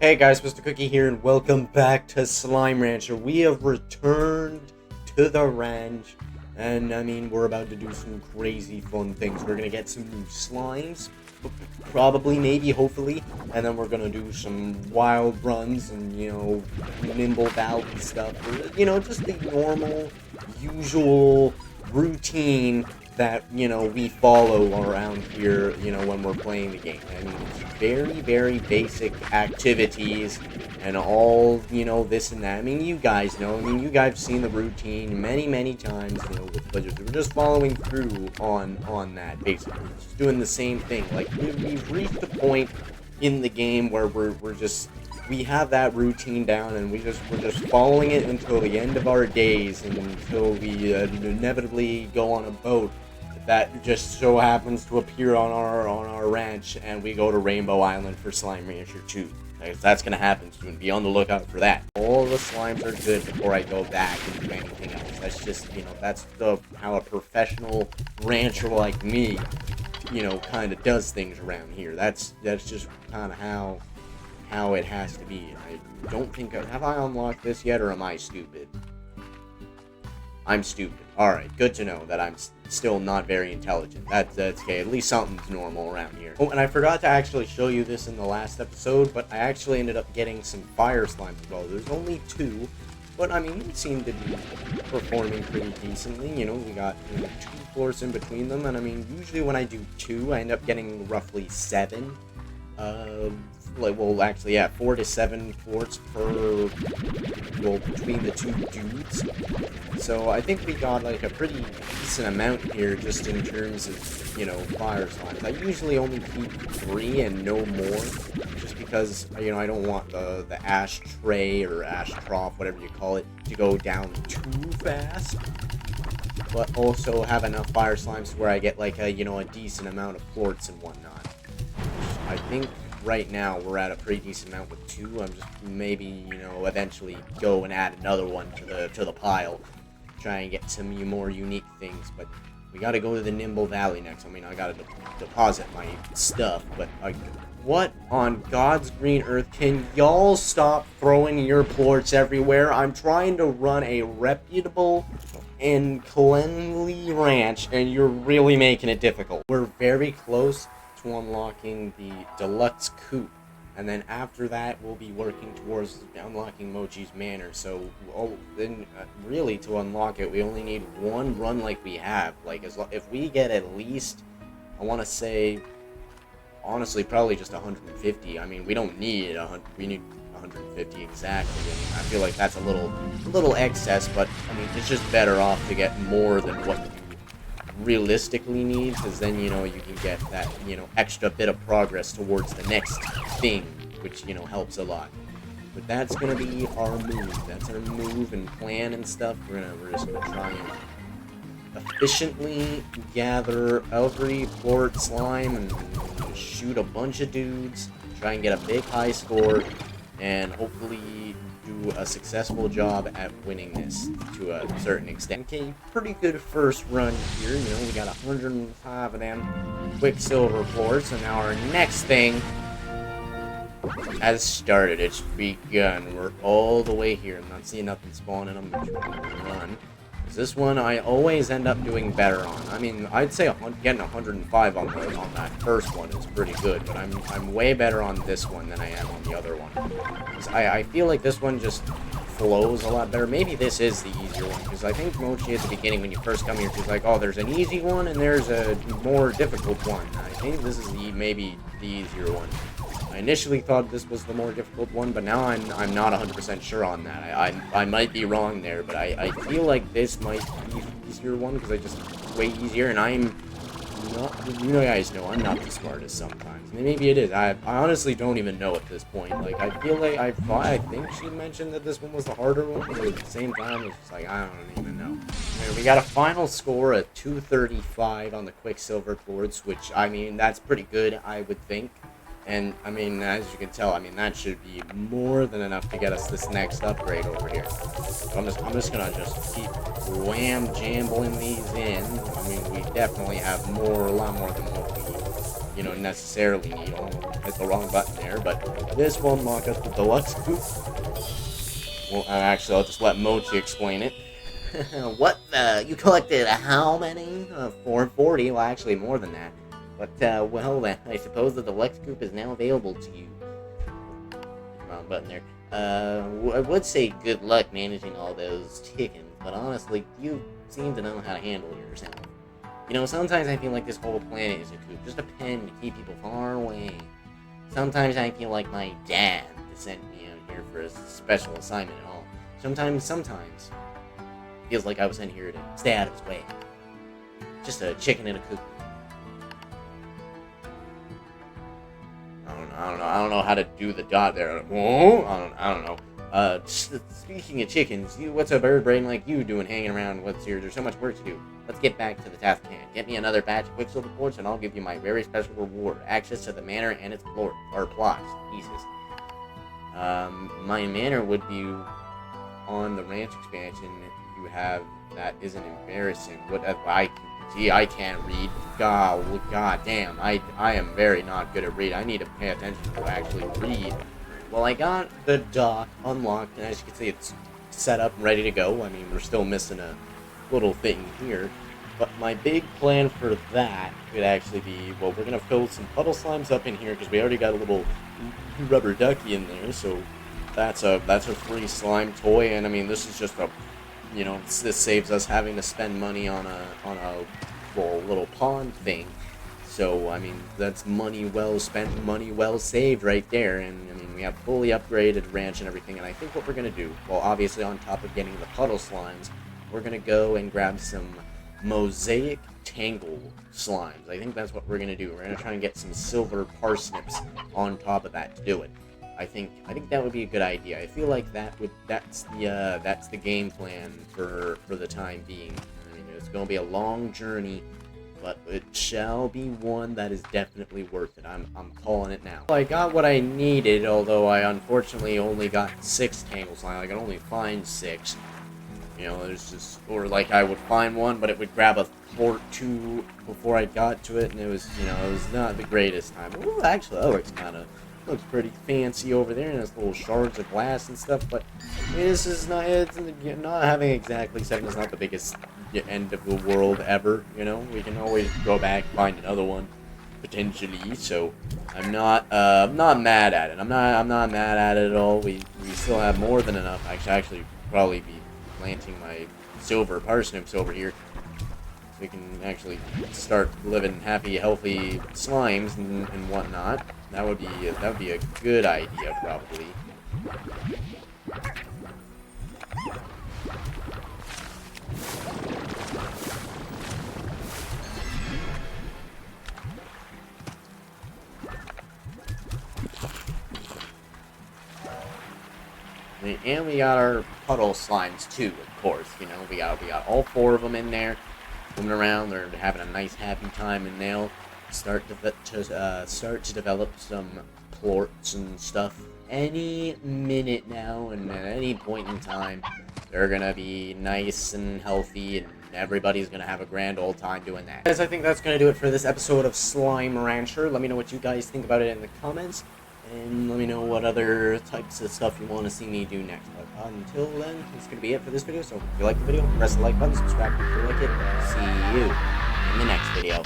Hey guys, MrCookie here, and welcome back to Slime Rancher. We have returned to the ranch, and we're about to do some crazy fun things. We're gonna get some new slimes, probably, maybe, hopefully, and then we're gonna do some wild runs and, nimble valley stuff. Just the normal, usual routine that, we follow around here, when we're playing the game. It's very, very basic activities and all, this and that. You guys know. You guys have seen the routine many, many times, with budgets. We're just following through on that, basically. Just doing the same thing. Like, we've reached a point in the game where we have that routine down, and we're just following it until the end of our days, and until we inevitably go on a boat that just so happens to appear on our ranch, and we go to Rainbow Island for Slime Rancher 2. That's gonna happen soon. Be on the lookout for that. All the slimes are good before I go back and do anything else. That's just, that's how a professional rancher like me, kind of does things around here. That's just kind of how it has to be. I don't think have I unlocked this yet, or am I stupid? I'm stupid. Alright, good to know that I'm still not very intelligent. That's okay. At least something's normal around here. Oh, and I forgot to actually show you this in the last episode, but I actually ended up getting some fire slimes as well. There's only 2, but they seem to be performing pretty decently. We got 2 floors in between them, and usually when I do 2, I end up getting roughly 7. 4 to 7 quarts between the 2 dudes. So I think we got like a pretty decent amount here, just in terms of, fire slimes. I usually only keep 3 and no more, just because, I don't want the ash tray or ash trough, whatever you call it, to go down too fast. But also have enough fire slimes where I get like a decent amount of plorts and whatnot. I think right now we're at a pretty decent amount with 2. I'm just maybe, eventually go and add another one to the pile. Try and get some more unique things, but we gotta go to the Nimble Valley next. I gotta deposit my stuff, but what on God's green earth? Can y'all stop throwing your plorts everywhere? I'm trying to run a reputable and cleanly ranch, and you're really making it difficult. We're very close to unlocking the deluxe coop, and then after that we'll be working towards unlocking Mochi's Manor. So then really, to unlock it, we only need 1 run like we have. Like, if we get at least, I want to say, honestly, probably just 150. We don't need 100. We need 150 exactly. I feel like that's a little excess, but it's just better off to get more than what you realistically need, because then you can get that extra bit of progress towards the next thing, which helps a lot. But that's gonna be our move. That's our move and plan and stuff. We're just gonna try and efficiently gather every plort slime and shoot a bunch of dudes, try and get a big high score, and hopefully do a successful job at winning this to a certain extent. Okay, pretty good first run here. We got 105 of them Quicksilver plorts, and now our next thing has started. It's begun. We're all the way here. I'm not seeing nothing spawning. I'm gonna try to run. This one I always end up doing better on. I'd say getting 105 on that first one is pretty good, but I'm way better on this one than I am on the other one. I feel like this one just flows a lot better. Maybe this is the easier one, because I think Mochi at the beginning, when you first come here, she's like, oh, there's an easy one and there's a more difficult one. I think this is maybe the easier one. I initially thought this was the more difficult one, but now I'm not 100% sure on that. I might be wrong there, but I feel like this might be the easier one, because I just way easier, and I'm not, guys know I'm not the smartest sometimes. Maybe it is. I honestly don't even know at this point. Like, I feel like I think she mentioned that this one was the harder one, but at the same time, it's just like, I don't even know. And we got a final score of 235 on the Quicksilver plorts, which, that's pretty good, I would think. And, as you can tell, that should be more than enough to get us this next upgrade over here. So I'm just gonna keep wham-jambling these in. We definitely have a lot more than what we necessarily need. Almost hit the wrong button there, but this will unlock us the deluxe coop. Well, actually, I'll just let Mochi explain it. What the? You collected how many? 440. Well, actually, more than that. But, well, then, I suppose the deluxe coop is now available to you. Wrong button there. I would say good luck managing all those chickens, but honestly, you seem to know how to handle yourself. Sometimes I feel like this whole planet is a coop, just a pen to keep people far away. Sometimes I feel like my dad sent me out here for a special assignment at all. Sometimes, feels like I was sent here to stay out of his way. Just a chicken in a coop. I don't know how to do the dot there. Whoa, I don't know. Speaking of chickens, what's a bird brain like you doing hanging around? There's so much work to do. Let's get back to the task at hand. Get me another batch of Quicksilver quartz, and I'll give you my very special reward: access to the manor and its plots. Jesus. My manor would be on the ranch expansion. You have that isn't embarrassing. I can't read. God damn. I am very not good at reading. I need to pay attention to actually read. Well, I got the dock unlocked, and as you can see, it's set up and ready to go. I mean, we're still missing a little thing here. But my big plan for that could actually be, well, we're going to fill some puddle slimes up in here, because we already got a little rubber ducky in there, so that's a free slime toy, and I mean, this is just this saves us having to spend money on a little pond thing. So I mean, that's money well spent, money well saved right there. And I mean, we have fully upgraded ranch and everything. And I think what we're gonna do, well, obviously on top of getting the puddle slimes, we're gonna go and grab some mosaic tangle slimes. I think that's what we're gonna do. We're gonna try and get some silver parsnips on top of that to do it. I think that would be a good idea. I feel like that's the game plan for the time being. I mean, it's going to be a long journey, but it shall be one that is definitely worth it. I'm calling it now. I got what I needed, although I unfortunately only got 6 tangle slime. I could only find 6. There's just, or like I would find one, but it would grab a port 2 before I got to it, and it was not the greatest time. Ooh, actually, that looks pretty fancy over there, and there's little shards of glass and stuff, but this is not having exactly 7 is not the biggest end of the world ever. We can always go back and find another one potentially, so I'm not mad at it. I'm not mad at it at all. We still have more than enough. I should actually probably be planting my silver parsnips over here. We can actually start living happy, healthy slimes and whatnot. That would be a good idea, probably. And we got our puddle slimes too, of course. We got all 4 of them in there, swimming around. They're having a nice, happy time, and they'll start to develop some plorts and stuff any minute now, and at any point in time, they're gonna be nice and healthy, and everybody's gonna have a grand old time doing that. Guys, I think that's gonna do it for this episode of Slime Rancher. Let me know what you guys think about it in the comments, and let me know what other types of stuff you want to see me do next. But until then, that's gonna be it for this video. So if you like the video, press the like button, subscribe if you like it, and see you in the next video.